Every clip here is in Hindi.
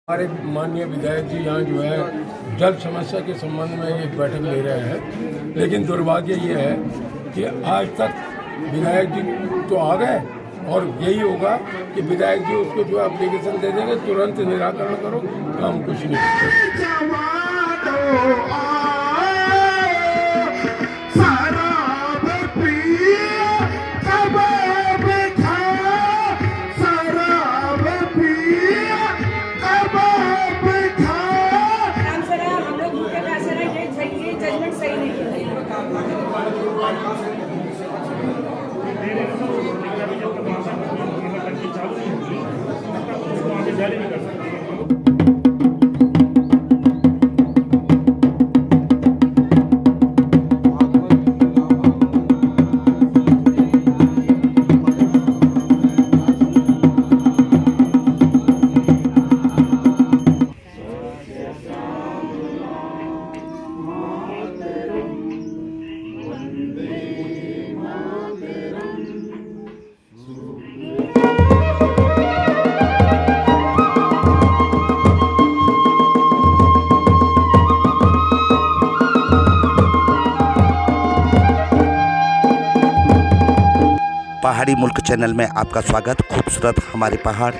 हमारे माननीय विधायक जी यहाँ जो है जल समस्या के संबंध में एक बैठक ले रहे हैं, लेकिन दुर्भाग्य ये है कि आज तक विधायक जी तो आ गए और यही होगा कि विधायक जी उसको जो एप्लीकेशन दे देंगे, तुरंत निराकरण करो, काम कुछ नहीं। पहाड़ी मुल्क चैनल में आपका स्वागत। खूबसूरत हमारे पहाड़।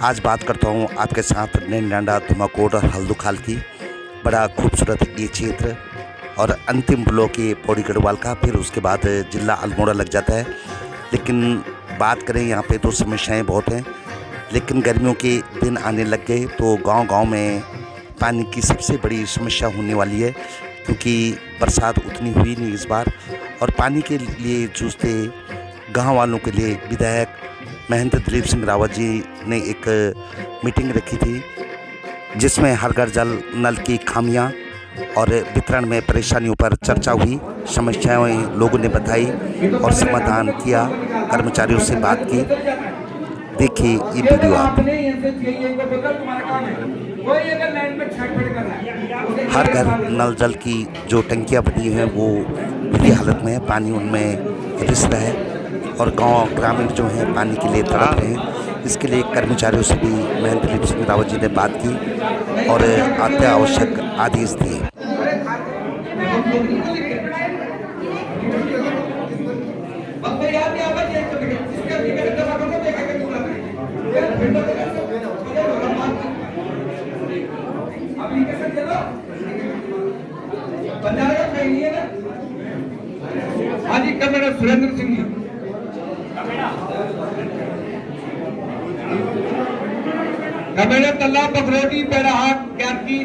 आज बात करता हूँ आपके साथ नैनीडांडा, धुमाकोट और हल्दूखाल की। बड़ा खूबसूरत ये क्षेत्र और अंतिम ब्लॉक ये पौड़ी गढ़वाल का, फिर उसके बाद जिला अल्मोड़ा लग जाता है। लेकिन बात करें यहाँ पे तो समस्याएं बहुत हैं, लेकिन गर्मियों के दिन आने लग गए तो गाँव में पानी की सबसे बड़ी समस्या होने वाली है, क्योंकि बरसात उतनी हुई नहीं इस बार। और पानी के लिए जूझते गांव वालों के लिए विधायक महेंद्र दिलीप सिंह रावत जी ने एक मीटिंग रखी थी, जिसमें हर घर जल नल की खामियां और वितरण में परेशानियों पर चर्चा हुई। समस्याएं लोगों ने बताई और समाधान किया, कर्मचारियों से बात की। देखिए ये वीडियो आप। हर घर नल जल की जो टंकियां बनी हैं वो बुरी हालत में है, पानी उनमें रिस रहा है और गांव ग्रामीण जो हैं पानी के लिए तड़प रहे हैं। इसके लिए कर्मचारियों से भी महेंद्र दिलीप सिंह रावत जी ने बात की और अत्यावश्यक आदेश दिए। हाजी कमेड़ा सुरेंद्र सिंह जी, कमेड़ा तल्ला पथरोटी पेड़ा हाथ क्या की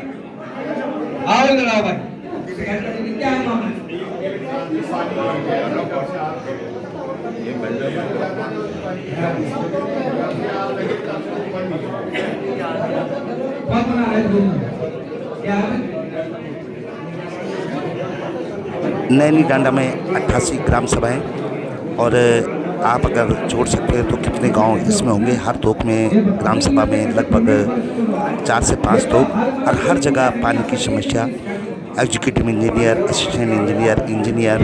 आओ लड़ा भाई। क्या है मामला? नैनीडांडा में 88 ग्राम सभाएं, और आप अगर जोड़ सकते हैं तो कितने गांव इसमें होंगे। हर तोक में ग्राम सभा में लगभग 4 से 5 तोक, और हर जगह पानी की समस्या। एग्जीक्यूटिव इंजीनियर, असिस्टेंट इंजीनियर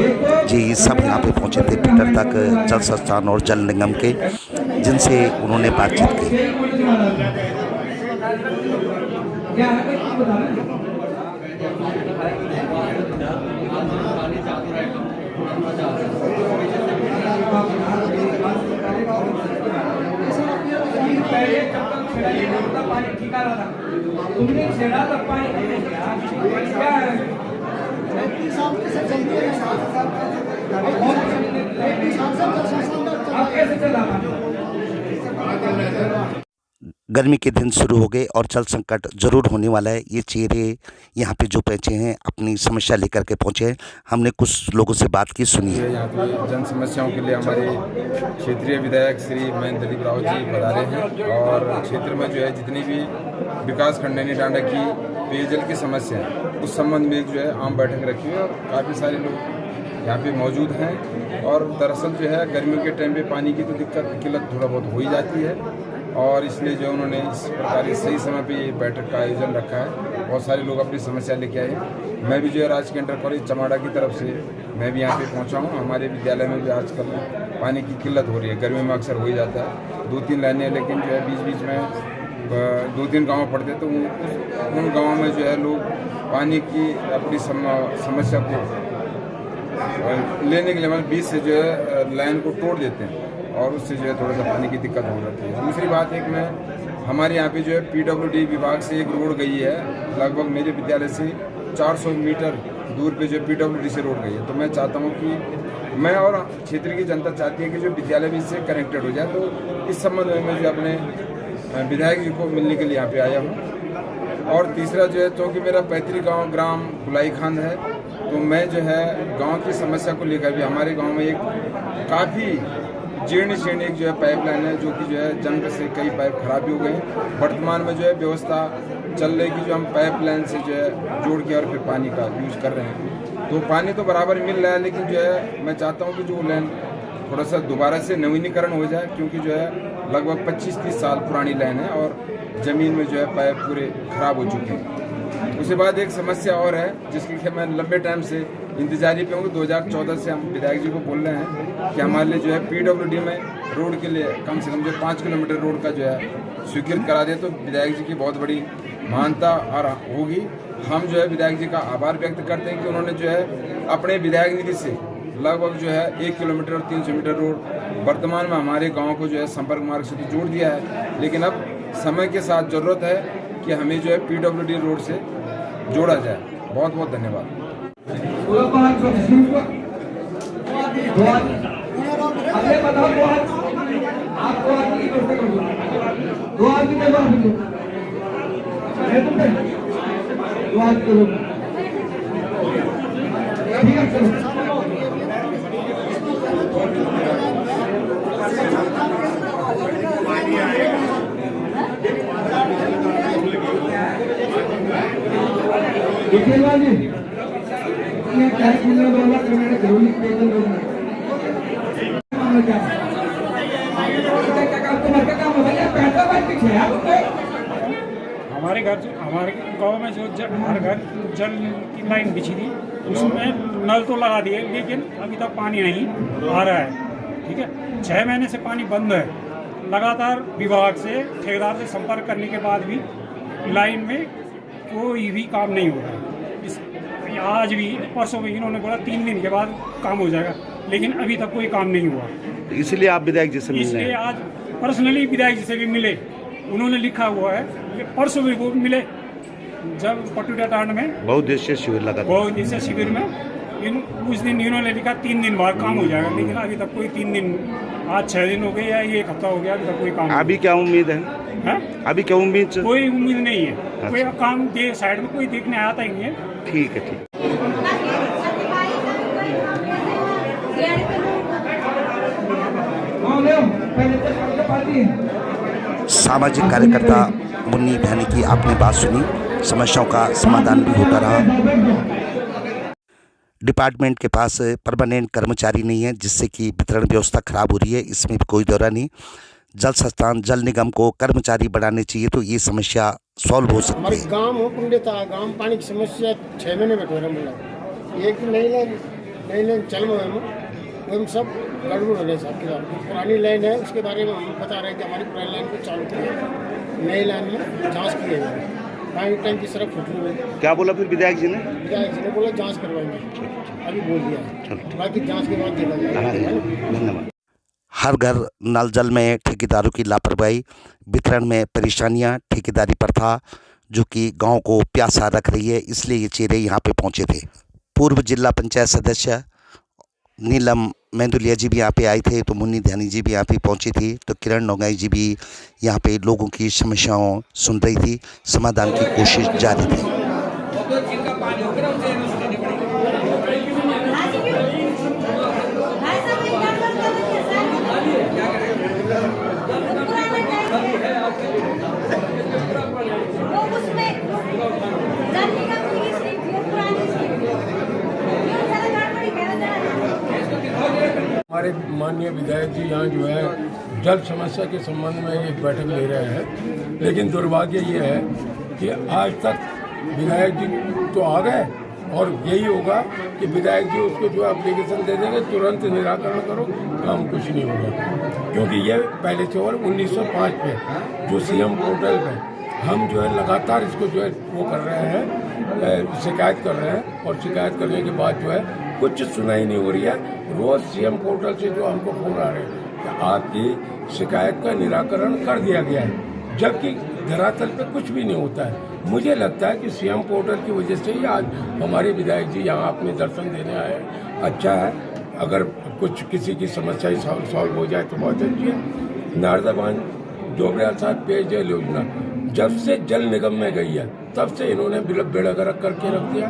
जी सब यहाँ पे पहुँचे थे, पीटर तक, जल संस्थान और जल निगम के, जिनसे उन्होंने बातचीत की। तुमने छेड़ा तब पानी क्या है? आप कैसे चला? गर्मी के दिन शुरू हो गए और जल संकट जरूर होने वाला है। ये चेहरे यहाँ पे जो पहुँचे हैं अपनी समस्या लेकर के पहुँचे हैं। हमने कुछ लोगों से बात की, सुनिए। यहाँ पे जन समस्याओं के लिए हमारे क्षेत्रीय विधायक श्री महेंद्र दिलीप रावत जी पधारे हैं, और क्षेत्र में जो है जितनी भी विकास खंड नैनीडांडा की पेयजल की समस्या है उस संबंध में जो है आम बैठक रखी है, और काफ़ी सारे लोग यहाँ पे मौजूद हैं। और दरअसल जो है गर्मियों के टाइम पे पानी की तो दिक्कत किल्लत थोड़ा बहुत हो ही जाती है, और इसलिए जो उन्होंने इस प्रकार सही समय पे ये बैठक का आयोजन रखा है। बहुत सारे लोग अपनी समस्या लेके आए। मैं भी जो है राजकीय इंटर कॉलेज चमाड़ा की तरफ से मैं भी यहाँ पे पहुँचा हूँ। हमारे विद्यालय में भी आजकल पानी की किल्लत हो रही है, गर्मी में अक्सर हो ही जाता है, 2-3 लाइनें, लेकिन जो है बीच बीच में 2-3 गांव पड़ते, तो उन गांवों में जो है लोग पानी की अपनी समस्या को लेने के लिए मतलब बीच से जो है लाइन को तोड़ देते हैं और उससे जो है थोड़ा सा पानी की दिक्कत हो जाती है। दूसरी बात एक मैं हमारे यहाँ पे जो है PWD विभाग से एक रोड गई है, लगभग मेरे विद्यालय से 400 मीटर दूर पे जो PWD से रोड गई है। तो मैं चाहता हूँ कि मैं और क्षेत्र की जनता चाहती है कि जो विद्यालय भी इससे कनेक्टेड हो जाए। तो इस संबंध में मैं जो अपने विधायक जी को मिलने के लिए यहाँ पे आया हूँ। और तीसरा जो है, क्योंकि मेरा पैतृक गाँव ग्राम गुलाईखांद है, तो मैं जो है गांव की समस्या को लेकर भी हमारे गांव में एक काफ़ी जीर्ण एक जो है पाइपलाइन है, जो कि जो है जंग से कई पाइप खराब हो गए हैं। वर्तमान में जो है व्यवस्था चल रही कि जो हम पाइपलाइन से जो है जोड़ के और फिर पानी का यूज कर रहे हैं। तो पानी तो बराबर मिल रहा है, लेकिन जो है मैं चाहता हूँ कि जो लाइन थोड़ा सा दोबारा से नवीनीकरण हो जाए, क्योंकि जो है लगभग 25-30 साल पुरानी लाइन है और ज़मीन में जो है पाइप पूरे खराब हो चुके हैं। उसके बाद एक समस्या और है जिसकी कि मैं लंबे टाइम से इंतजारी पे हूँ। 2014 से हम विधायक जी को बोल रहे हैं कि हमारे लिए जो है PWD में रोड के लिए कम से कम जो 5 किलोमीटर रोड का जो है स्वीकृत करा दे, तो विधायक जी की बहुत बड़ी महानता और होगी। हम जो है विधायक जी का आभार व्यक्त करते हैं कि उन्होंने जो है अपने विधायक निधि से लगभग जो है 1 किलोमीटर और 300 मीटर रोड वर्तमान में हमारे गाँव को जो है संपर्क मार्ग से तो जोड़ दिया है, लेकिन अब समय के साथ ज़रूरत है कि हमें जो है PWD रोड से जोड़ा जाए। बहुत बहुत धन्यवाद। हमारे गांव में जो हर घर जल की लाइन बिछी थी, उसमें नल तो लगा दिए, लेकिन अभी तक पानी नहीं आ रहा है। ठीक है, 6 महीने से पानी बंद है। लगातार विभाग से ठेकेदार से संपर्क करने के बाद भी लाइन में कोई भी काम नहीं हो रहा है। आज भी परसों भी इन्होंने बोला 3 दिन के बाद काम हो जाएगा, लेकिन अभी तक कोई काम नहीं हुआ। इसलिए आप विधायक जी से मिल रहे हैं? इसलिए आज पर्सनली विधायक जी से भी मिले, उन्होंने लिखा हुआ है कि परसों भी वो मिले जब पटुड़ा टांड में बहुउद्देशीय शिविर लगा था। बहुउद्देशीय शिविर में उस दिन इन्होंने लिखा 3 दिन बाद काम हो जाएगा, लेकिन अभी तक कोई 3 दिन, आज 6 दिन हो गए या 1 हफ्ता हो गया, अभी तक कोई काम। अभी क्या उम्मीद है? अभी क्या उम्मीद? कोई उम्मीद नहीं है। अच्छा। कोई काम दे साइड में कोई देखने आता ही नहीं है। ठीक है, ठीक। सामाजिक कार्यकर्ता मुन्नी भैनी की आपने बात सुनी, समस्याओं का समाधान भी होता रहा। डिपार्टमेंट के पास परमानेंट कर्मचारी नहीं है, जिससे कि वितरण व्यवस्था खराब हो रही है, इसमें भी कोई दौरा नहीं। जल संस्थान जल निगम को कर्मचारी बढ़ाने चाहिए, तो ये समस्या सॉल्व हो सकती है। हमारे गांव हो कुंडे था, गांव पानी की समस्या 6 महीने में ठोरा मिला। एक नई लाइन चल में हम सब गड़बड़ हो रहे साहब। पुरानी लाइन है, उसके बारे में हम बता रहे हैं कि हमारी पुरानी लाइन को चालू किया, नई लाइन में जांच की है। पानी टैंक की सड़क फुट हुई है। क्या बोला फिर विधायक जी ने? विधायक जी ने बोला जाँच करवाएंगे, अभी बोल दिया है, बाकी जाँच के बाद देखा जाएगा। धन्यवाद। हर घर नल जल में ठेकेदारों की लापरवाही, वितरण में परेशानियां, ठेकेदारी प्रथा जो कि गांव को प्यासा रख रही है, इसलिए ये चेहरे यहाँ पे पहुंचे थे। पूर्व जिला पंचायत सदस्य नीलम मेंदुलिया जी भी यहाँ पे आए थे, तो मुन्नी ध्यानी जी भी यहाँ पे पहुंची थी, तो किरण नोगाई जी भी यहाँ पे लोगों की समस्याओं सुन रही थी, समाधान की कोशिश जारी थी। हमारे माननीय विधायक जी यहाँ जो है जल समस्या के संबंध में एक बैठक ले रहे हैं, लेकिन दुर्भाग्य ये है कि आज तक विधायक जी तो आ गए और यही होगा कि विधायक जी उसको जो एप्लीकेशन दे देंगे, तुरंत निराकरण करो, काम कुछ नहीं होगा। क्योंकि ये पहले से और 1905 पे जो सीएम पोर्टल पे हम जो है लगातार इसको जो है वो कर रहे हैं, शिकायत कर रहे हैं, और शिकायत करने के बाद जो है कुछ सुनाई नहीं हो रही है। रोज सीएम पोर्टल से जो हमको फोन आ रहे हैं कि आपकी शिकायत का निराकरण कर दिया गया है, जबकि धरातल पे कुछ भी नहीं होता है। मुझे लगता है कि सीएम पोर्टल की वजह से ही आज हमारे विधायक जी यहाँ अपने दर्शन देने आए हैं। अच्छा है, अगर कुछ किसी की समस्या सॉल्व हो जाए तो बहुत अच्छी है। नारदा बांध डोबरियाल साहब पेयजल योजना जब से जल निगम में गई है तब से इन्होंने बेड़ा गर्क करके रख दिया।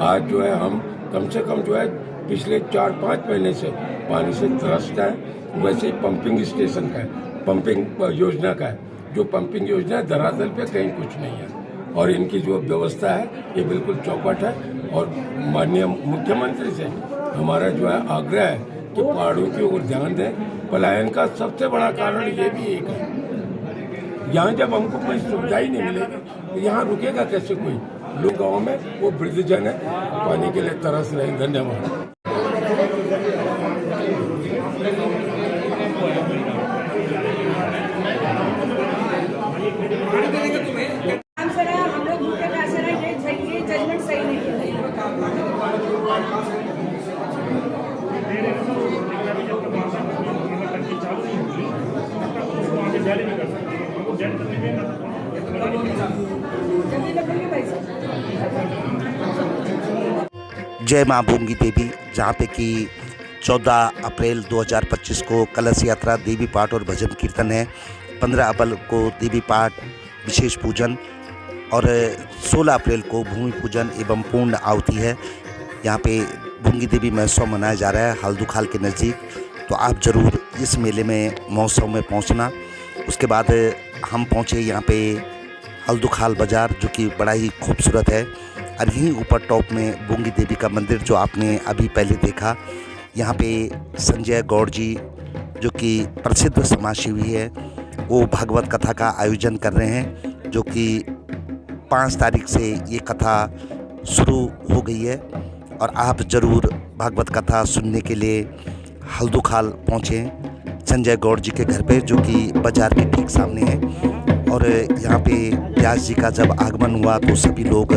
आज जो है हम कम से कम जो है पिछले 4-5 महीने से पानी से त्रस्त है। वैसे ही पंपिंग स्टेशन का है, पंपिंग योजना का है, जो पंपिंग योजना है धरातल पे कहीं कुछ नहीं है। और इनकी जो व्यवस्था है ये बिल्कुल चौपट है। और माननीय मुख्यमंत्री से हमारा जो है आग्रह है कि पहाड़ों की ओर ध्यान दें। पलायन का सबसे बड़ा कारण ये भी एक है, यहाँ जब हमको कोई सुविधा ही नहीं मिलेगी तो यहाँ रुकेगा कैसे कोई? लोग गाँव में वो वृद्धजन है, पानी के लिए तरस रहे हैं। धन्यवाद। हम लोग भूखे प्यासे रहे, ये जजमेंट सही नहीं है। जय माँ भूंगी देवी, जहाँ पे कि 14 अप्रैल 2025 को कलश यात्रा, देवी पाठ और भजन कीर्तन है। 15 अप्रैल को देवी पाठ विशेष पूजन और 16 अप्रैल को भूमि पूजन एवं पूर्ण आहुति है। यहाँ पे भूंगी देवी महोत्सव मनाया जा रहा है हल्दूखाल के नज़दीक। तो आप ज़रूर इस मेले में महोत्सव में पहुँचना। उसके बाद हम पहुँचे यहाँ पे हल्दूखाल बाज़ार, जो कि बड़ा ही खूबसूरत है। और यहीं ऊपर टॉप में भूंगी देवी का मंदिर जो आपने अभी पहले देखा। यहाँ पे संजय गौड़ जी, जो कि प्रसिद्ध समाजसेवी है, वो भागवत कथा का आयोजन कर रहे हैं, जो कि 5 तारीख से ये कथा शुरू हो गई है। और आप ज़रूर भागवत कथा सुनने के लिए हल्दूखाल पहुँचें संजय गौड़ जी के घर पे, जो कि बाज़ार के ठीक सामने है। और यहाँ पे व्यास जी का जब आगमन हुआ तो सभी लोग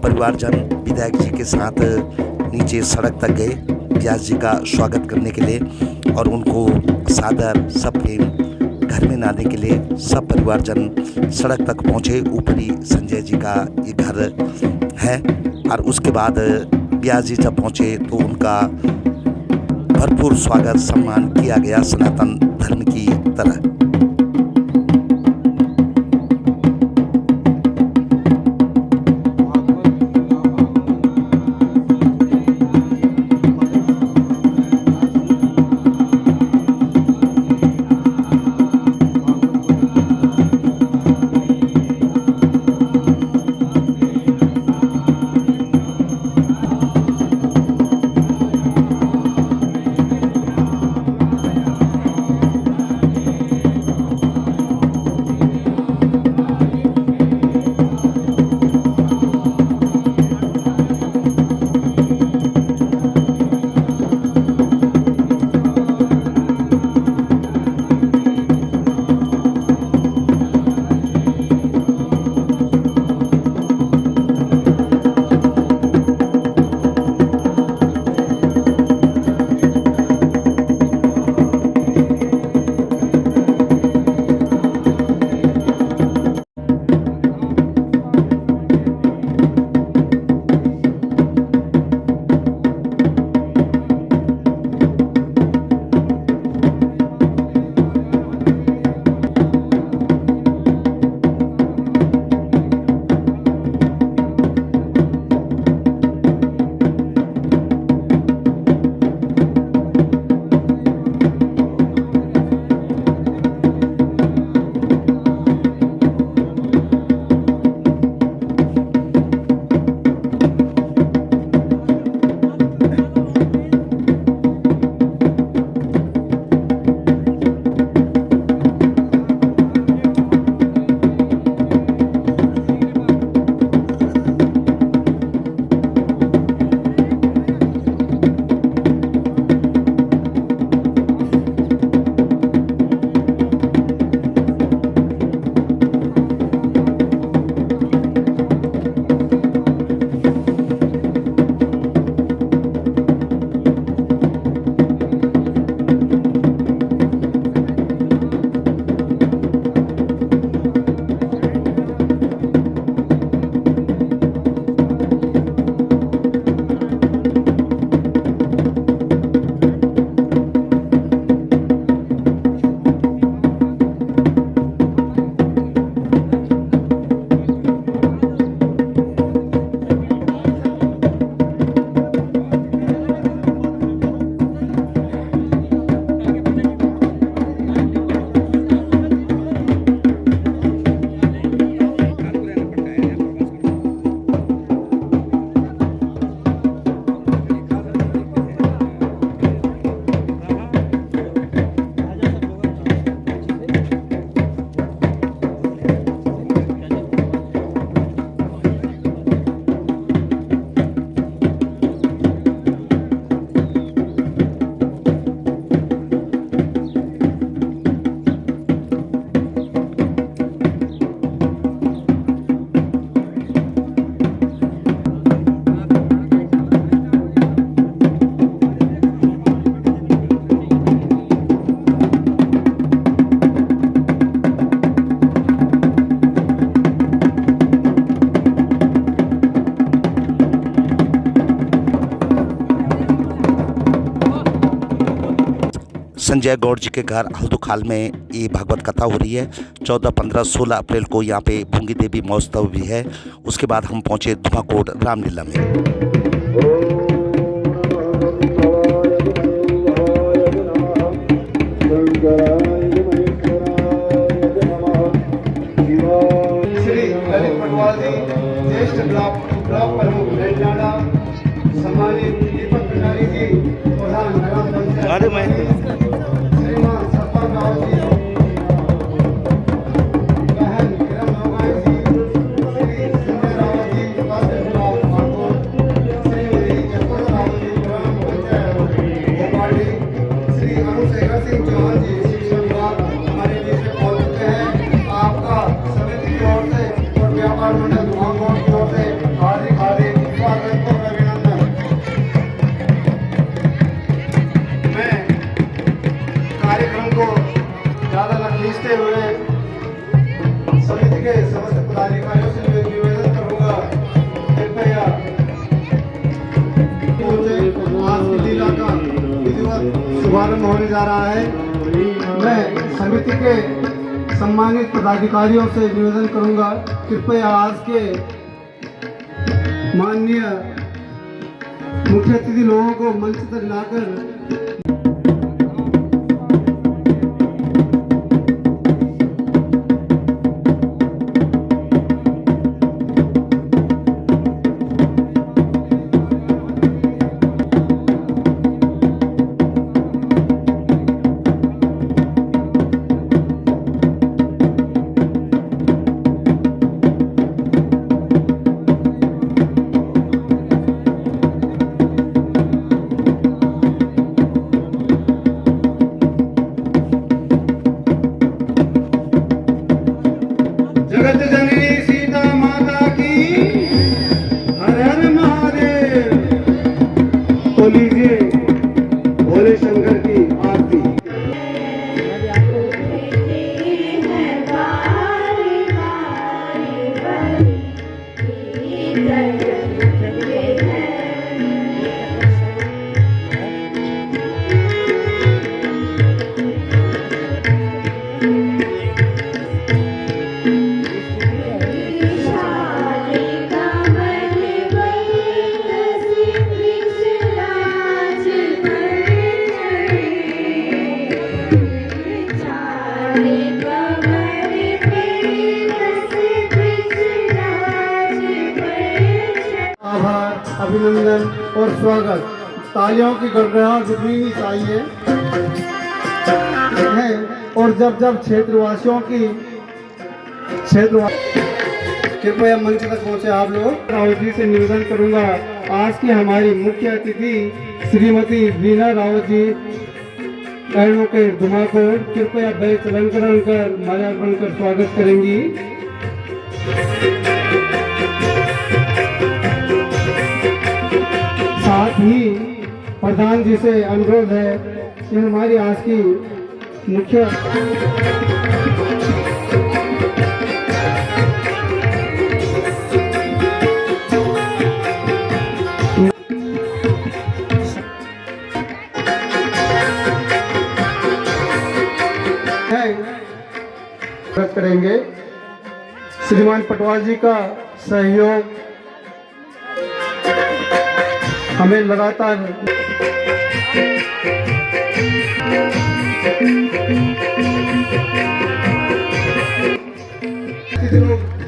परिवारजन विधायक जी के साथ नीचे सड़क तक गए व्यास जी का स्वागत करने के लिए, और उनको सादर सब प्रेम घर में लाने के लिए सब परिवारजन सड़क तक पहुँचे। ऊपरी संजय जी का ये घर है। और उसके बाद व्यास जी जब पहुँचे तो उनका भरपूर स्वागत सम्मान किया गया सनातन धर्म की तरह। संजय गौड़ जी के घर हल्दूखाल में ये भागवत कथा हो रही है। 14, 15, 16 अप्रैल को यहाँ पे भूंगी देवी महोत्सव भी है। उसके बाद हम पहुँचे धुमाकोट रामलीला में। श्री ललित पटवाल जी, ज्येष्ठ ब्लॉक प्रमुख नैनडांडा, सम्मानित दीपक भंडारी जी, प्रधान ग्राम पंचायत, श्रीमान सतपाल राव जी, बहन किरण नोगाई जी, श्री संजय रावत जी, उपाध्यक्ष ब्लॉक मानकोट, श्रीमती जयपुर रावत जी, ग्राम पंचायत भोपाली, श्री अनुशेखर सिंह चौहान जी, शिक्षा विभाग हमारे बीच में पहुंच चुके हैं। आपका समिति की ओर से और व्यापार मंडल धुमाकोट की ओर से हार्दिक स्वागत और अभिनंदन। मैं कार्यक्रम को ज्यादा न खींचते हुए समिति के समस्त पदाधिकारियों से निवेदन करूंगा, कृपया आज की लीला का विधिवत शुभारंभ होने जा रहा है। मैं समिति के सम्मानित पदाधिकारियों से निवेदन करूंगा, कृपया आज के माननीय मुख्य अतिथि लोगों को मंच तक लाकर जगत जननी सीता माता की हर हर महादेव। तो लीजिए भोले शंकर की आरती। आभार, अभिनंदन और स्वागत। तालियों की गड़गड़ाहट जुटनी चाहिए है। और जब क्षेत्रवासियों की कृपया मंच तक पहुंचे आप लोग। राव जी से निवेदन करूंगा, आज की हमारी मुख्य अतिथि श्रीमती वीना रावत जी, पैरों के धुमाकोट, कृपया बैच अलंकरण कर माल्यार्पण कर स्वागत करेंगी। साथ ही प्रधान जी से अनुरोध है कि हमारी आज की मुख्य करेंगे। श्रीमान पटवाल जी का सहयोग हमें लगातार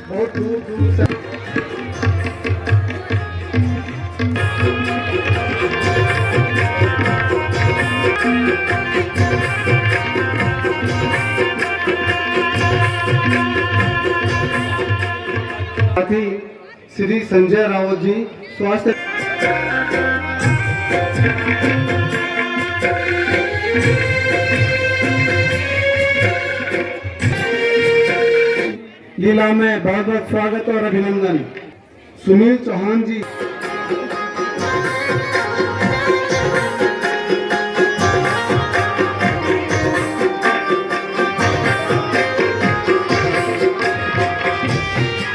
बहुत दूर से श्री संजय रावत जी, स्वास्थ्य लीला में बहुत बहुत स्वागत और अभिनंदन। सुनील चौहान जी,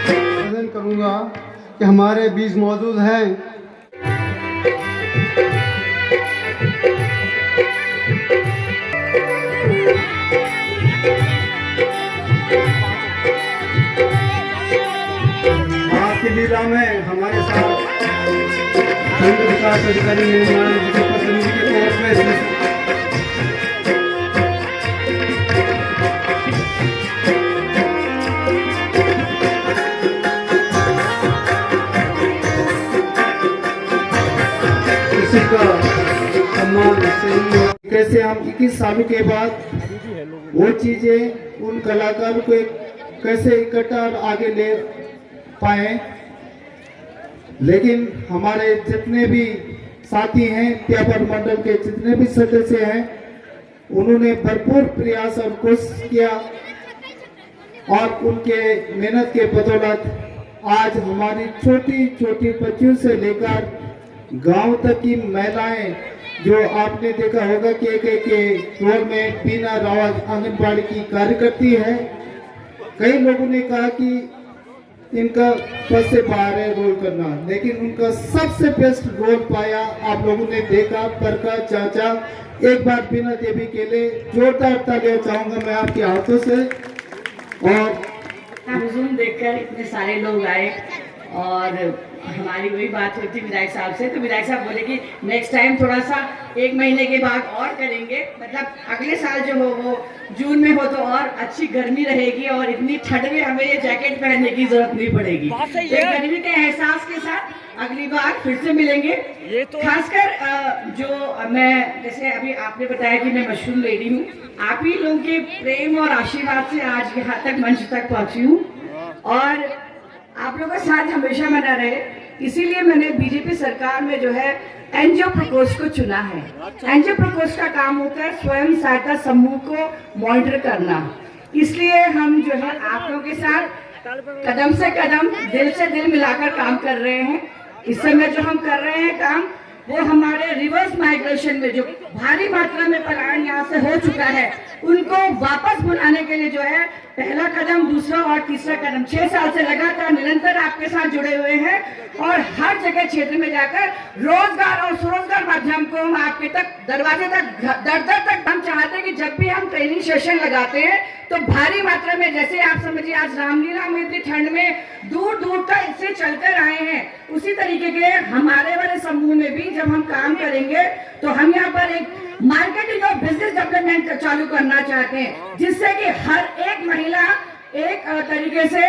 निवेदन करूंगा कि हमारे बीच मौजूद हैं आज की लीला में हमारे साथ संघ विकास अधिकारी निर्माण प्रतिनिधि के तौर पर इसी का सम्मान कैसे हम 21 सालों के बाद वो चीजें उन कलाकारों को कैसे इकट्ठा और आगे ले पाए। लेकिन हमारे जितने भी साथी हैं त्यापर मंडल के जितने भी सदस्य हैं उन्होंने भरपूर प्रयास और कोशिश किया और उनके मेहनत के बदौलत आज हमारी छोटी छोटी बच्चियों से लेकर गांव तक की महिलाएं जो आपने देखा होगा कि एक फ्लोर में बीना रावत आंगनबाड़ी की कार्यकर्ती है। कई लोगों ने कहा कि इनका बस से बाहर है रोल करना, लेकिन उनका सबसे बेस्ट रोल पाया आप लोगों ने देखा। परका चाचा एक बार बीना देवी के लिए जोरदार तालियां चाहूंगा मैं आपके हाथों से। और हुजूम देखकर इतने सारे लोग आए और हमारी वही बात हुई थी विधायक साहब से, तो विधायक साहब बोले कि नेक्स्ट टाइम थोड़ा सा 1 महीने के बाद और करेंगे, मतलब अगले साल जो हो वो जून में हो तो और अच्छी गर्मी रहेगी और इतनी ठंड में हमें ये जैकेट पहनने की जरूरत नहीं पड़ेगी। तो गर्मी के एहसास के साथ अगली बार फिर से मिलेंगे। खासकर जो मैं जैसे अभी आपने बताया कि मैं मशरूम लेडी हूँ, आप ही लोगों के प्रेम और आशीर्वाद से आज यहाँ तक मंच तक पहुंची हूँ और आप लोगों का साथ हमेशा बना रहे, इसीलिए मैंने बीजेपी सरकार में जो है एनजीओ प्रकोष्ठ को चुना है। एनजीओ प्रकोष्ठ का काम होता है स्वयं सहायता समूह को मॉनिटर करना, इसलिए हम जो है आप लोगों के साथ कदम से कदम दिल से दिल मिलाकर काम कर रहे हैं। इस समय जो हम कर रहे हैं काम वो हमारे रिवर्स माइग्रेशन में जो भारी मात्रा में पलायन यहाँ से हो चुका है उनको वापस बुलाने के लिए जो है पहला कदम, दूसरा और तीसरा कदम 6 साल से लगातार निरंतर आपके साथ जुड़े हुए हैं और हर जगह क्षेत्र में जाकर रोजगार और स्वरोजगार माध्यम को हम आपके तक दरवाजे तक दर दर तक हम चाहते हैं कि जब भी हम ट्रेनिंग सेशन लगाते हैं तो भारी मात्रा में, जैसे आप समझिए आज रामलीला में इतनी ठंड में दूर दूर तक इससे चलकर आए हैं, उसी तरीके के हमारे वाले समूह में भी जब हम काम करेंगे तो हम यहाँ पर एक मार्केटिंग और बिजनेस डेवलपमेंट चालू करना चाहते हैं, जिससे कि हर एक महिला एक तरीके से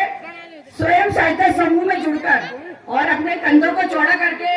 स्वयं सहायता समूह में जुड़कर और अपने कंधों को चौड़ा करके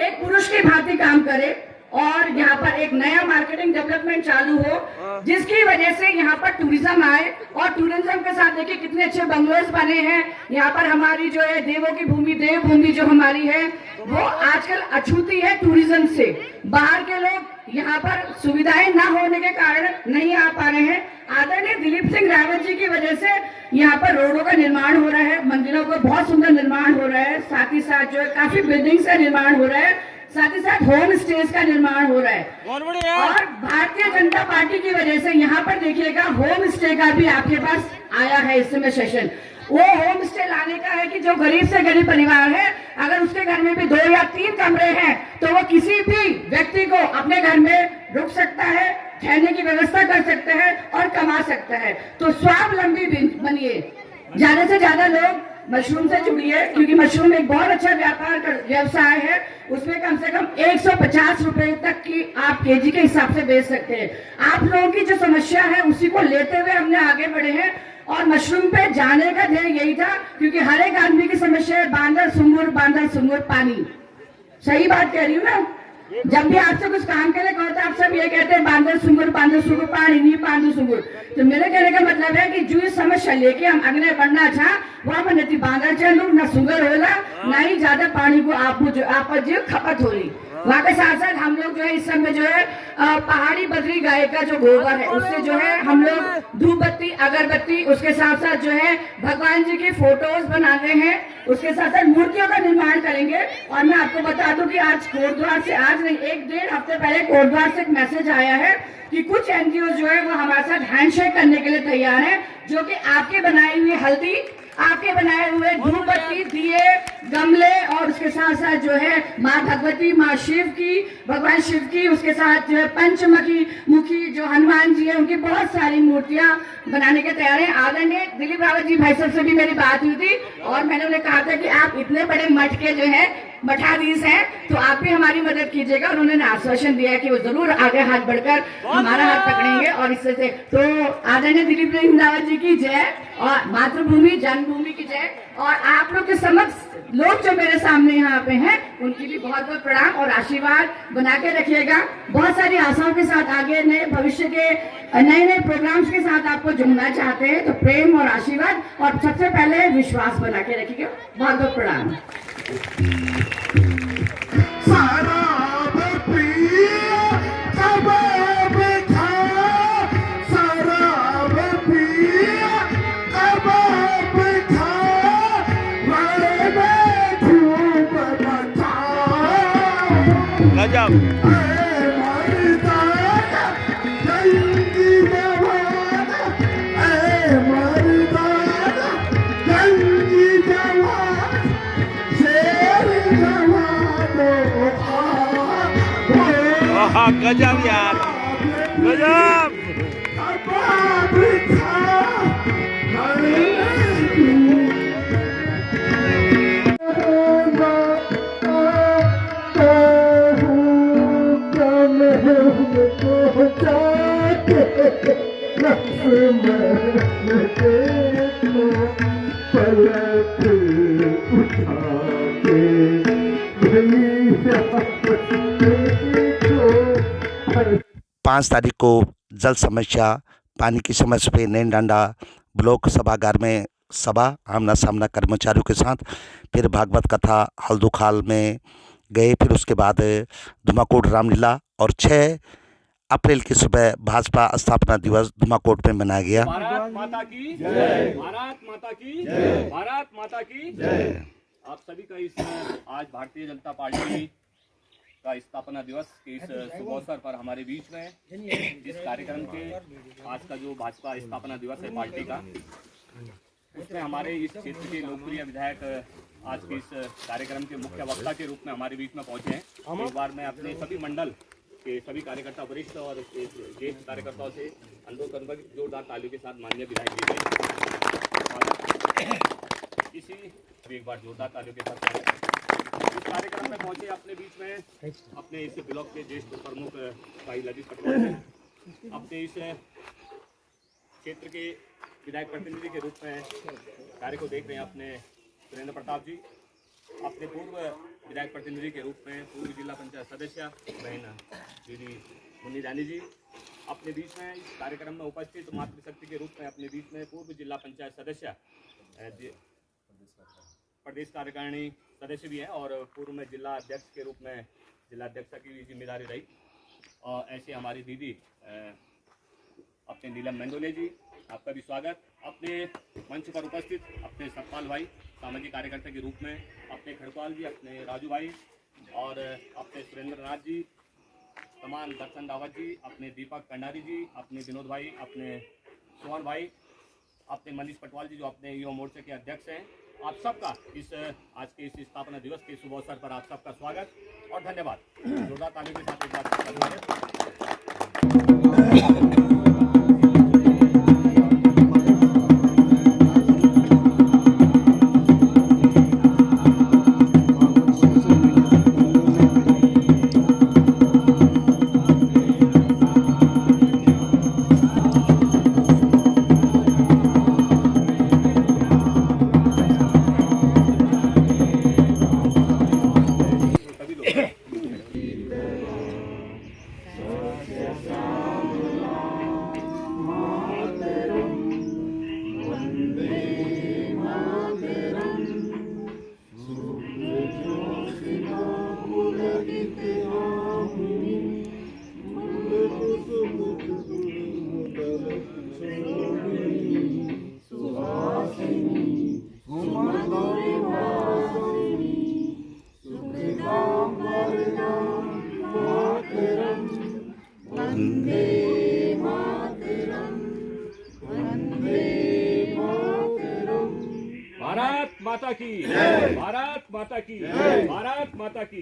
एक पुरुष की भांति काम करे और यहाँ पर एक नया मार्केटिंग डेवलपमेंट चालू हो, जिसकी वजह से यहाँ पर टूरिज्म आए और टूरिज्म के साथ देखिए कितने अच्छे बंगलोज बने हैं। यहाँ पर हमारी जो है देवों की भूमि देवभूमि जो हमारी है वो आजकल अछूती है टूरिज्म से। बाहर के लोग यहाँ पर सुविधाएं न होने के कारण नहीं आ पा रहे हैं। आदरणीय दिलीप सिंह रावत जी की वजह से यहाँ पर रोडों का निर्माण हो रहा है, मंदिरों का बहुत सुंदर निर्माण हो रहा है, साथ ही साथ जो है काफी बिल्डिंग्स का निर्माण हो रहा है, साथ ही साथ होम स्टेज का निर्माण हो रहा है। और भारतीय जनता पार्टी की वजह से यहाँ पर देखिएगा होम स्टे का भी आपके पास आया है इस समय सेशन। वो होम स्टे लाने का है कि जो गरीब से गरीब परिवार है अगर उसके घर में भी 2 या 3 कमरे हैं तो वो किसी भी व्यक्ति को अपने घर में रुक सकता है, ठहरने की व्यवस्था कर सकते हैं और कमा सकता है। तो स्वावलंबी बनिए, ज्यादा से ज्यादा लोग मशरूम से जुड़िए, क्योंकि मशरूम एक बहुत अच्छा व्यवसाय है। उसमें कम से कम 150 रुपए तक की आप केजी के हिसाब से बेच सकते हैं। आप लोगों की जो समस्या है उसी को लेते हुए हमने आगे बढ़े हैं और मशरूम पे जाने का ध्येय यही था, क्योंकि हर एक आदमी की समस्या है बांदर सुंगुर पानी। सही बात कह रही हूँ ना? जब भी आपसे कुछ काम के लिए कहो तो आप सब ये कहते हैं बांदर सुंगुर पानी नहीं बांदर सुंगुर। तो मेरे कहने का मतलब है कि जो समस्या लेके हम अगले बढ़ना चाह वहां पर नहीं बांदर चलू न सुंगर होला, ना ही ज्यादा पानी को आप जो खपत हो रही। वहाँ के साथ साथ हम लोग जो है इस समय जो है पहाड़ी बद्री गाय का जो गोबर है उससे जो है हम लोग धूप बत्ती अगरबत्ती, उसके साथ साथ जो है भगवान जी की फोटोज बनाते हैं, उसके साथ साथ मूर्तियों का निर्माण करेंगे। और मैं आपको बता दूं कि आज कोटद्वार से, आज नहीं 1-1.5 हफ्ते पहले कोटद्वार से एक मैसेज आया है कि कुछ एनजीओ जो है वो हमारे साथ हैंडशेक करने के लिए तैयार है, जो कि आपके बनाई हुई हल्दी आपके बनाए हुए धूपबत्ती, दिए, गमले और उसके साथ साथ जो है माँ भगवती, माँ शिव की, भगवान शिव की, उसके साथ जो है पंचमुखी मुखी जो हनुमान जी है उनकी बहुत सारी मूर्तियां बनाने के तैयार हैं। आदरणीय दिलीप रावत जी भाई साहब से भी मेरी बात हुई थी और मैंने उन्हें कहा था कि आप इतने बड़े मठ के जो है मठाधीश हैं तो आप भी हमारी मदद कीजिएगा और उन्होंने आश्वासन दिया कि वो जरूर आगे हाथ बढ़कर हमारा हाथ पकड़ेंगे और इससे से तो आदरणीय दिलीप रावत जी की जय और मातृभूमि जन्मभूमि की जय और आप लोग के समक्ष लोग जो मेरे सामने यहाँ पे हैं उनकी भी बहुत बहुत प्रणाम और आशीर्वाद बना के रखिएगा। बहुत सारी आशाओं के साथ आगे नए भविष्य के नए नए प्रोग्राम्स के साथ आपको जुड़ना चाहते हैं तो प्रेम और आशीर्वाद और सबसे पहले विश्वास बना के रखिएगा। बहुत बहुत प्रणाम। गजब यार, गजब। पाँच तारीख को जल समस्या, पानी की समस्या पे नैनडांडा ब्लॉक सभागार में सभा, आमना सामना कर्मचारियों के साथ, फिर भागवत कथा हल्दूखाल में गए, फिर उसके बाद धुमाकोट रामलीला और 6 अप्रैल की सुबह भाजपा स्थापना दिवस धुमाकोट में मनाया गया। भारत माता की जय, भारत माता की जय, भारत माता की जय। आप सभी का इस आज भारतीय जनता पार्टी का स्थापना दिवस के इस शुभ अवसर पर हमारे बीच में इस कार्यक्रम के आज का जो भाजपा स्थापना दिवस है पार्टी का, उसमें हमारे इस क्षेत्र के लोकप्रिय विधायक आज के इस कार्यक्रम के मुख्य वक्ता के रूप में हमारे बीच में पहुंचे हैं। एक बार मैं अपने सभी मंडल के सभी कार्यकर्ता वरिष्ठ और ज्येष्ठ कार्यकर्ताओं से अनुरोध करूंगा कि जोरदार तालियों के साथ माननीय विधायक जी इसी एक बार जोरदार तालियों के साथ इस कार्यक्रम में पहुंचे अपने बीच में अपने इस ब्लॉक के ज्येष्ठ प्रमुख भाई ललित पटवाल हैं, अपने इस क्षेत्र के विधायक प्रतिनिधि के रूप में कार्य को देख रहे हैं अपने सुरेंद्र प्रताप जी, अपने पूर्व विधायक प्रतिनिधि के रूप में पूर्व जिला पंचायत सदस्य बहन दीदी मुन्नी रानी जी, अपने बीच में इस कार्यक्रम में उपस्थित मातृशक्ति के रूप में अपने बीच में पूर्व जिला पंचायत सदस्य प्रदेश कार्यकारिणी सदस्य भी हैं और पूर्व में जिला अध्यक्ष के रूप में जिला अध्यक्षा की भी जिम्मेदारी रही। और ऐसे हमारी दीदी अपने नीलम मेंदोले जी, आपका भी स्वागत। अपने मंच पर उपस्थित अपने सतपाल भाई सामाजिक कार्यकर्ता के रूप में, अपने खड़पाल जी, अपने राजू भाई और अपने सुरेंद्र नाथ जी, तमाम दर्शन दावत जी, अपने दीपक कंडारी जी, अपने विनोद भाई, अपने सोहन भाई, अपने मनीष पटवाल जी जो अपने युवा मोर्चे के अध्यक्ष हैं, आप सबका इस आज के इस स्थापना दिवस के शुभ अवसर पर आप सबका स्वागत और धन्यवाद। जोरदार तालियों के साथ एक बार माता की, भारत माता की, भारत माता की।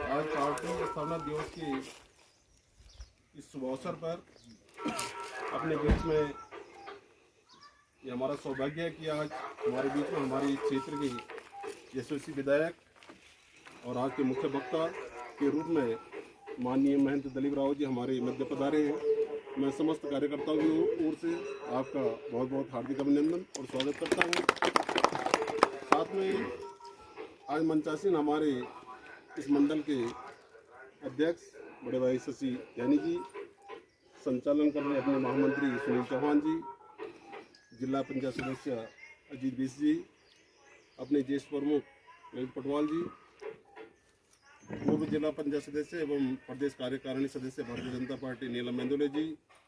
आज पार्टी के स्थापना दिवस के इस शुभ अवसर पर अपने बीच में ये हमारा सौभाग्य है कि आज हमारे बीच में हमारे क्षेत्र के यशस्वी विधायक और आज के मुख्य वक्ता के रूप में माननीय महंत दलीप राव जी हमारे मध्य पधारे हैं। मैं समस्त कार्यकर्ताओं की ओर से आपका बहुत बहुत हार्दिक अभिनंदन और स्वागत करता हूं। साथ में आज मंचासीन हमारे इस मंडल के अध्यक्ष बड़े भाई शशि ध्यानी जी, संचालन कर रहे अपने महामंत्री सुनील चौहान जी, जिला पंचायत सदस्य अजीत बिस जी, अपने ज्येष्ठ प्रमुख ललित पटवाल जी, पूर्व जिला पंचायत सदस्य एवं प्रदेश कार्यकारिणी सदस्य भारतीय जनता पार्टी नीलम मेंदोले जी,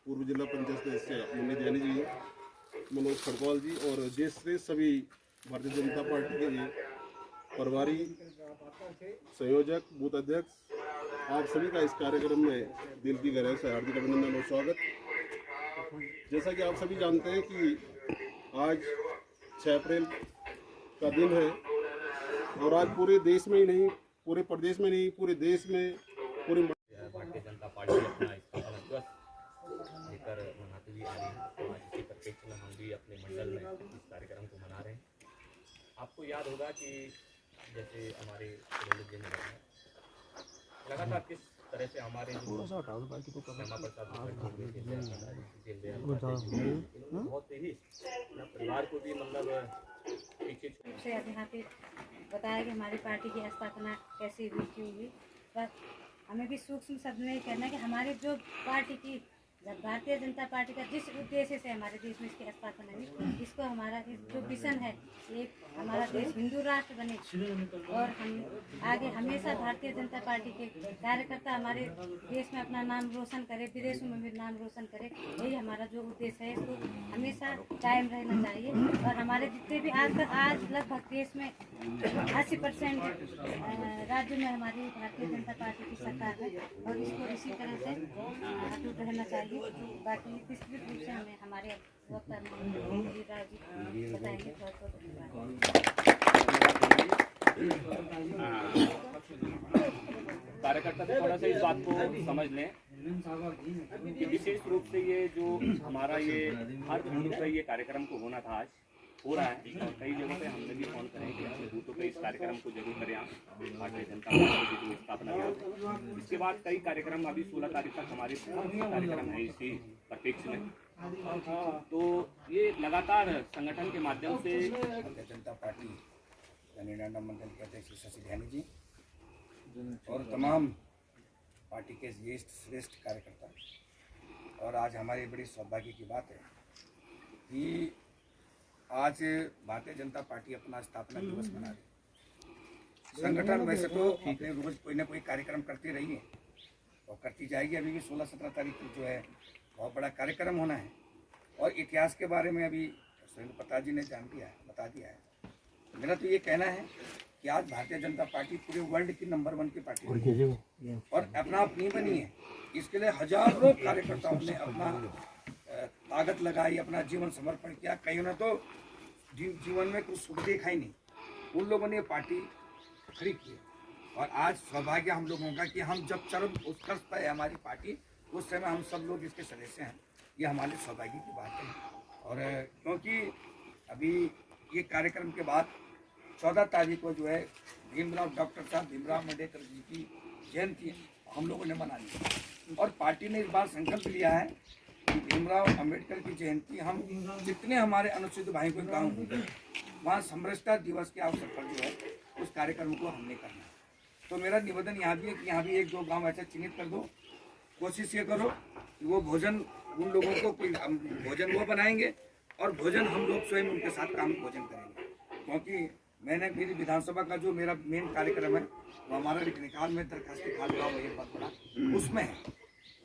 पूर्व जिला पंचायत सदस्य मुन्नी ध्यानी जी, मनोज खड़गवाल जी और ज्येष्ठ सभी भारतीय जनता पार्टी के प्रभारी, संयोजक, बूथ अध्यक्ष, आप सभी का इस कार्यक्रम में दिल की गहराई से हार्दिक अभिनंदन और स्वागत। जैसा कि आप सभी जानते हैं कि आज 6 अप्रैल का दिन है और आज पूरे देश में ही नहीं, पूरे प्रदेश में नहीं, पूरे देश में पूरे भारतीय जनता पार्टी अपना स्थापना दिवस लेकर मनाती हुई आ रही है। तो आज इसी परिप्रेक्ष्य में हम भी अपने मंडल में इस कार्यक्रम को मना रहे हैं। आपको याद होगा कि जैसे हमारे जी ने बताया लगातार किस तरह से हमारे श्यामा प्रसाद बहुत ही परिवार को भी मतलब पीछे से यहाँ पे बताया कि हमारी पार्टी की स्थापना कैसे हुई, क्यों हुई। पर हमें भी सूक्ष्म शब्द में कहना है कि हमारी जो पार्टी की भारतीय जनता पार्टी का जिस उद्देश्य से हमारे देश में इसकी स्थापना हुई, इसको हमारा जो विजन है एक हमारा देश हिंदू राष्ट्र बने और हम आगे हमेशा भारतीय जनता पार्टी के कार्यकर्ता हमारे देश में अपना नाम रोशन करे, विदेशों में भी नाम रोशन करे, यही हमारा जो उद्देश्य है इसको हमेशा कायम रहना चाहिए। और हमारे जितने भी आज लगभग देश में 80% राज्य में हमारी भारतीय जनता पार्टी की सरकार है और इसको इसी तरह से अटूट रहना चाहिए। बाकी विस्तृत रूप से हमें हमारे वक्ता जी बताएंगे। कार्यकर्ता भी थोड़ा सा इस बात को समझ लें कि विशेष रूप से ये जो हमारा ये हर बूथ पे ये कार्यक्रम को होना था आज हो रहा है और कई जगहों पे हमने भी फोन करें कि अपने बूथों पे इस कार्यक्रम को जरूर करें। आप भारतीय जनता पार्टी की जो स्थापना दिवस इसके बाद कई कार्यक्रम अभी 16 तारीख तक हमारे कार्यक्रम है इसी परिप्रेक्ष्य में। तो ये लगातार संगठन के माध्यम से भारतीय जनता पार्टी नीलम मंडल के अध्यक्ष शशि ध्यानी जी और तमाम पार्टी के ज्येष्ठ श्रेष्ठ कार्यकर्ता, और आज हमारी बड़ी सौभाग्य की बात है कि आज भारतीय जनता पार्टी अपना स्थापना दिवस मना रही। संगठन वैसे तो अपने रोज कोई ना कोई कार्यक्रम करती रही है और करती जाएगी। अभी भी 16-17 तारीख को जो है बहुत बड़ा कार्यक्रम होना है और इतिहास के बारे में अभी सुरेंद्र प्रताप जी ने बता दिया है। मेरा तो ये कहना है कि आज भारतीय जनता पार्टी पूरे वर्ल्ड की नंबर 1 की पार्टी है और अपना आप नहीं बनी है। इसके लिए हजारों कार्यकर्ताओं ने अपना ताकत लगाई, अपना जीवन समर्पण किया। कईयों ने तो जीवन में कुछ सुख देखा ही नहीं, उन लोगों ने पार्टी खड़ी की। और आज सौभाग्य हम लोगों का कि हम जब चरम उत्कर्ष पर है हमारी पार्टी, उस समय हम सब लोग इसके सदस्य हैं। ये हमारे सौभाग्य की बात है। और क्योंकि अभी ये कार्यक्रम के बाद 14 तारीख को जो है डॉक्टर साहब भीमराव अम्बेडकर जी की जयंती हम लोगों ने मना ली और पार्टी ने इस बार संकल्प लिया है कि भीमराव अम्बेडकर की जयंती हम जितने हमारे अनुसूचित भाई को गाँव होंगे वहाँ समरसता दिवस के अवसर पर जो है उस कार्यक्रम को हमने करना है। तो मेरा निवेदन यहाँ भी है कि यहाँ भी 1-2 गाँव ऐसे चिन्हित कर दो। कोशिश ये करो कि वो भोजन उन लोगों को भोजन वो बनाएंगे और भोजन हम लोग स्वयं उनके साथ काम भोजन करेंगे। क्योंकि मैंने मेरी विधानसभा का जो मेरा मेन कार्यक्रम है वो हमारा निकाल में दरखास्ती खाल गाँव है, बहुत बड़ा उसमें है।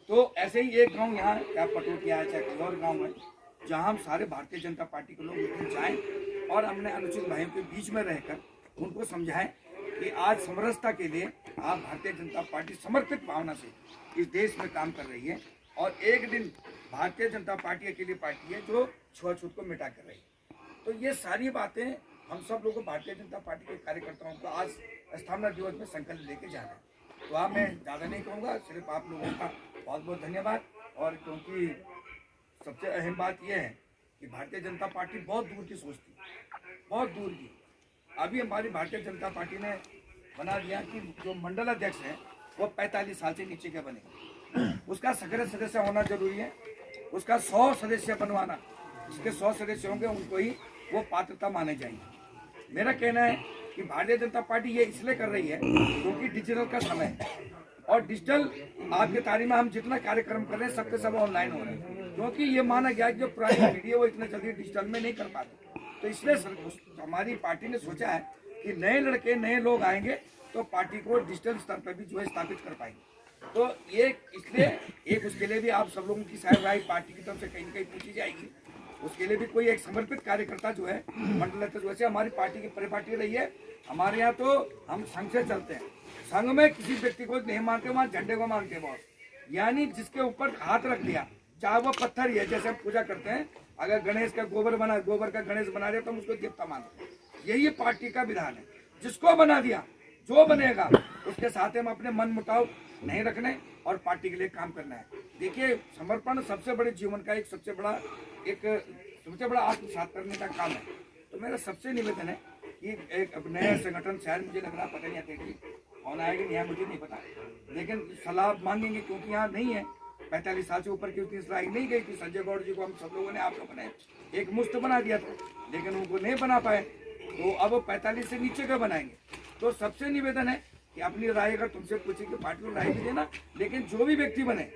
तो ऐसे ही एक गांव यहाँ क्या पटोटिया है चाहे कोई और गाँव है जहाँ हम सारे भारतीय जनता पार्टी के लोग जाएं और हमने अनुसूचित भाइयों के बीच में रहकर उनको समझाएं कि आज समरसता के लिए आप भारतीय जनता पार्टी समर्पित भावना से इस देश में काम कर रही है और एक दिन भारतीय जनता पार्टी अकेली पार्टी है जो छुआछूत को मिटा कर रही है। तो ये सारी बातें हम सब लोगों को भारतीय जनता पार्टी के कार्यकर्ताओं को आज स्थापना दिवस में संकल्प लेके जाना है। तो आप मैं ज़्यादा नहीं कहूँगा, सिर्फ आप लोगों का बहुत बहुत धन्यवाद। और क्योंकि सबसे अहम बात यह है कि भारतीय जनता पार्टी बहुत दूर की सोचती, बहुत दूर की। अभी हमारी भारतीय जनता पार्टी ने बना दिया कि जो मंडल अध्यक्ष हैं वो 45 साल से नीचे के बने, उसका सक्रिय सदस्य होना जरूरी है, उसका 100 सदस्य बनवाना, जिसके 100 सदस्य होंगे उनको ही वो पात्रता माने जाएंगे। मेरा कहना है कि भारतीय जनता पार्टी ये इसलिए कर रही है क्योंकि डिजिटल का समय है और डिजिटल आज की तारीख में हम जितना कार्यक्रम कर रहे हैं सबके सब ऑनलाइन हो रहे हैं, क्योंकि ये माना गया कि जो पुरानी मीडिया वो इतने जल्दी डिजिटल में नहीं कर पाते। तो इसलिए हमारी पार्टी ने सोचा है कि नए लड़के नए लोग आएंगे तो पार्टी को डिजिटल स्तर पर भी जो है स्थापित कर पाएंगे। तो ये इसलिए एक उसके लिए भी आप सब लोगों की साइड राय पार्टी की तरफ से कहीं न कहीं पूछी जाएगी। उसके लिए भी कोई एक समर्पित कार्यकर्ता जो है मंडल अध्यक्ष, वैसे हमारी पार्टी की परिपाटी रही है। हमारे यहाँ तो हम संघ से चलते हैं, संघ में किसी व्यक्ति को नहीं मानते, वहाँ झंडे को मानते हैं बॉस। यानी जिसके ऊपर हाथ रख दिया, चाहे वो पत्थर ही है, जैसे हम पूजा करते हैं, अगर गणेश का गोबर का गणेश बना दिया तो हम उसको देवता मानते हैं। यही पार्टी का विधान है, जिसको बना दिया जो बनेगा उसके साथ हम अपने मन मुटाव नहीं रखने और पार्टी के लिए काम करना है। देखिए, समर्पण सबसे बड़े जीवन का एक सबसे बड़ा आत्मसात करने का काम है। तो मेरा सबसे निवेदन है कि एक नया संगठन शायद मुझे लग रहा पता नहीं आते कि कौन आएगा नहीं, मुझे नहीं पता, लेकिन सलाह मांगेंगे क्योंकि यहाँ नहीं है 45 साल से ऊपर की उतनी सलाह नहीं गई थी। संजय गौड़ जी को हम सब लोगों ने, आप लोगों ने एक मुश्त बना दिया था, लेकिन उनको नहीं बना पाए, तो अब 45 से नीचे का बनाएंगे। तो सबसे निवेदन है कि अपनी राय अगर तुमसे पूछे कि पार्टी को राय भी देना, लेकिन जो भी व्यक्ति बने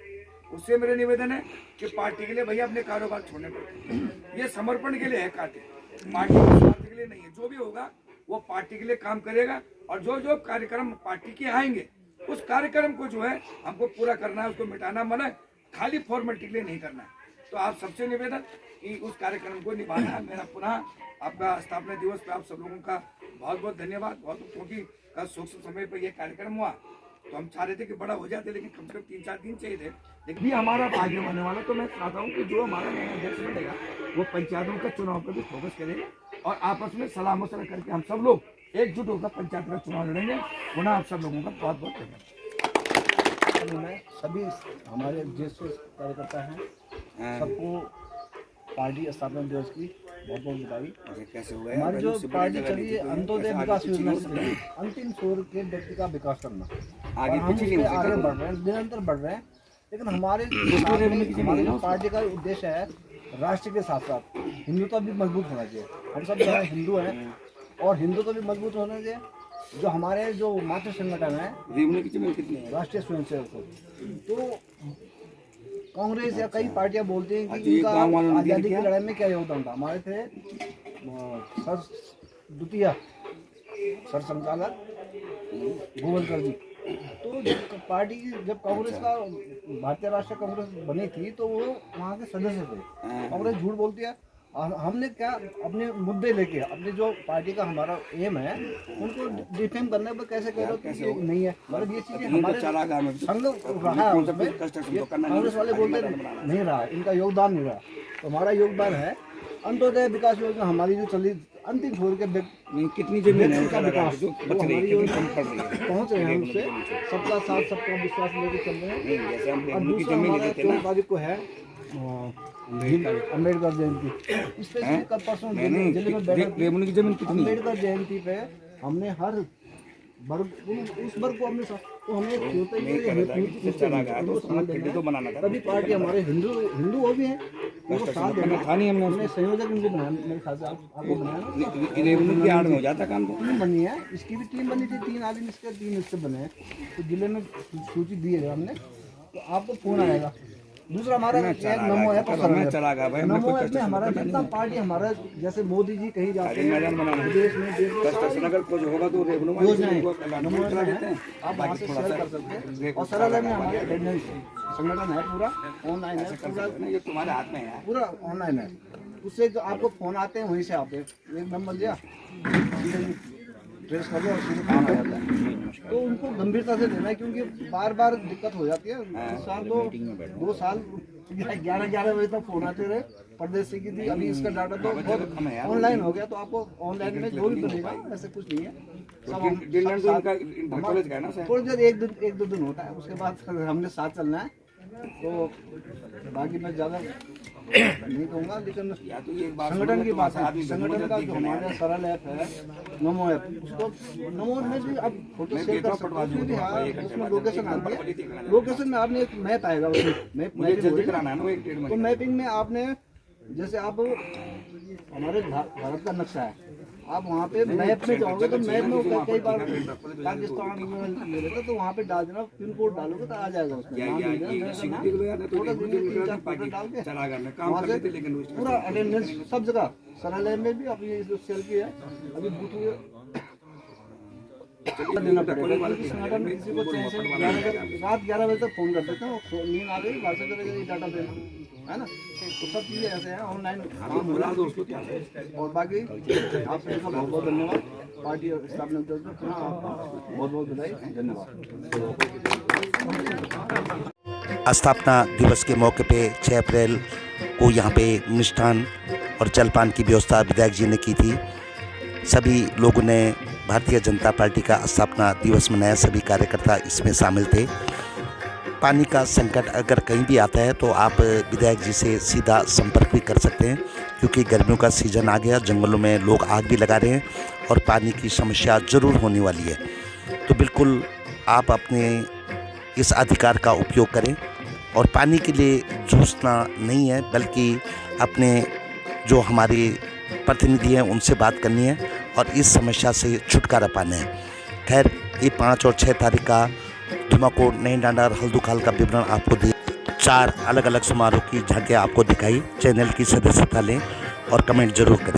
उससे मेरे निवेदन है कि पार्टी के लिए भैया अपने कारोबार छोड़ने पड़ते। ये समर्पण के लिए है, पार्टी के स्वार्थ के लिए नहीं है। जो भी होगा वो पार्टी के लिए काम करेगा और जो जो कार्यक्रम पार्टी के आएंगे उस कार्यक्रम को जो है हमको पूरा करना है, उसको मिटाना मना, खाली फॉर्मेलिटी के लिए नहीं करना है। तो आप सबसे निवेदन कि उस कार्यक्रम को निभाना है। मेरा पुनः आपका स्थापना दिवस पे आप सब लोगों का बहुत बहुत धन्यवाद। क्योंकि कल सूक्ष्म समय पर यह कार्यक्रम हुआ तो हम चाह रहे थे कि बड़ा हो जाते, लेकिन कम से कम 3-4 दिन चाहिए थे। लेकिन भी हमारा भाग्य होने वाला, तो मैं चाहता हूँ कि जो हमारा नया अध्यक्ष बनेगा वो पंचायतों का चुनाव पर भी फोकस करेगा और आपस में सलाह मशवरा करके हम सब लोग एकजुट होकर पंचायत का चुनाव लड़ेंगे। पुनः आप सब लोगों का बहुत बहुत धन्यवाद। मैं सभी हमारे ज्येष्ठ कार्यकर्ता हैं, सबको पार्टी स्थापना दिवस की बहुत बहुत बधाई। कैसे हुआ हमारी जो पार्टी चली है अंत्योदय विकास योजना से चली, अंतिम छोर के व्यक्ति का विकास करना, आगे बढ़ रहे हैं, निरंतर बढ़ रहे हैं। लेकिन हमारे पार्टी का उद्देश्य है राष्ट्र के साथ साथ हिंदुत्व भी मजबूत होना चाहिए। हम सब जो है हिंदू हैं और हिंदुत्व भी मजबूत होना चाहिए। जो हमारे जो मातृ संगठन है राष्ट्रीय स्वयंसेवक, तो कांग्रेस या कई पार्टियां बोलती हैं कि इनका आज़ादी की लड़ाई में क्या योगदान था। हमारे थे द्वितीय सर संचालक गोवलकर जी। तो जब पार्टी की जब कांग्रेस का भारतीय राष्ट्रीय कांग्रेस बनी थी तो वो वहाँ के सदस्य थे। कांग्रेस झूठ बोलती है और हमने क्या अपने मुद्दे लेके अपने जो पार्टी का हमारा एम है उनको डिफेम करने पर कैसे कह रहे हो कि नहीं है। मतलब ये चीजें हमारे संग रहा है उसमें, कांग्रेस वाले बोलते नहीं रहा, इनका योगदान नहीं रहा। तो हमारा योगदान है अंत्योदय विकास योजना हमारी जो चली अंतिम छोर के कितनी जमीन है का विकास पहुँच रहे हैं, उससे सबका साथ सबका विश्वास लेके चल रहे हैं। और दूसरा हमारा 14 तारीख को है अम्बेडकर जयंती। इस पे परसों जिले में अम्बेडकर जयंती पे हमने हर वर्ग उस वर्ग को अपने तो हमें तभी पार्टी हमारे हिंदू वो भी हैं, उनको साथ देना। हमने संयोजक इनको बनाया, मेरे ख्याल से आपको बनाया हो जाता काम। टीम बनी है, इसकी भी टीम बनी थी, 3 आदमी इसके 3 हिस्से बने हैं। तो जिले में सूची दी है हमने, तो आपको फोन आएगा। दूसरा हमारा नमो ऐप नमो ऐप में हमारा जितना पार्टी हमारा जैसे मोदी जी कहीं जाते हैं विदेश में अगर कुछ होगा तो योजनाएं नमो ऐप है, आप वहाँ से शेयर कर सकते हैं। और सरल में हमारे अटेंडेंस संगठन है, पूरा ऑनलाइन है, ये तुम्हारे हाथ में है, पूरा ऑनलाइन है। उससे जो आपको फोन आते हैं वहीं से आते हैं। एक नंबर दिया ट्रेस कर लो और सीधे काम आ जाता है। तो उनको गंभीरता से लेना है, क्योंकि बार बार दिक्कत हो जाती है। इस साल तो 2 साल 11 बजे तक फोन आते रहे प्रदेश से की थी। अभी इसका डाटा तो बहुत ऑनलाइन हो गया, तो आपको ऑनलाइन में जो भी पड़ेगा, ऐसे कुछ नहीं है। थोड़ी देर 1-2 दिन होता है, उसके बाद हमने साथ चलना है। तो बाकी मैं ज़्यादा नहीं कहूँगा, लेकिन संगठन की बात है। संगठन का जो हमारा सरल ऐप है नमो ऐप, उसको नमो में भी आप फोटो शेयर कर सकते हो। उसमें लोकेशन आती है, लोकेशन में आपने एक मैप आएगा, उसमें तो मैपिंग में आपने जैसे आप हमारे भारत का नक्शा है, आप वहाँ पे मैप में जाओगे तो मैप में कई बार पाकिस्तान में ले लेते, तो वहाँ पे डाल देना, पिन कोड डालोगे तो आ जाएगा उसमें वहाँ से पूरा अटेंडेंस सब जगह। सरल में भी अभी जो सेल की है अभी बूथ देना पड़ेगा। संगठन किसी को रात 11 बजे तक फोन कर देते हैं, नींद आ गई बात करेगा डाटा देना है ना। तो सब चीज़ें ऐसे हैं, ऑनलाइन काम हो रहा है दोस्तों। और बाकी आप सभी का बहुत बहुत धन्यवाद। पार्टी और स्थापना दिवस में पुनः आपको बहुत बहुत बधाई, धन्यवाद। स्थापना दिवस के मौके पे 6 अप्रैल को यहाँ पे मिष्ठान और जलपान की व्यवस्था विधायक जी ने की थी। सभी लोगों ने भारतीय जनता पार्टी का स्थापना दिवस मनाया, सभी कार्यकर्ता इसमें शामिल थे। पानी का संकट अगर कहीं भी आता है तो आप विधायक जी से सीधा संपर्क भी कर सकते हैं, क्योंकि गर्मियों का सीज़न आ गया, जंगलों में लोग आग भी लगा रहे हैं और पानी की समस्या ज़रूर होने वाली है। तो बिल्कुल आप अपने इस अधिकार का उपयोग करें और पानी के लिए जूझना नहीं है, बल्कि अपने जो हमारे प्रतिनिधि हैं उनसे बात करनी है और इस समस्या से छुटकारा पाना है। खैर, ये 5 और 6 तारीख का धुमाकोट नई डांडा और हल्दूखाल का विवरण आपको दी। 4 अलग अलग समारोह की झांकियाँ आपको दिखाई। चैनल की सदस्यता लें और कमेंट जरूर करें।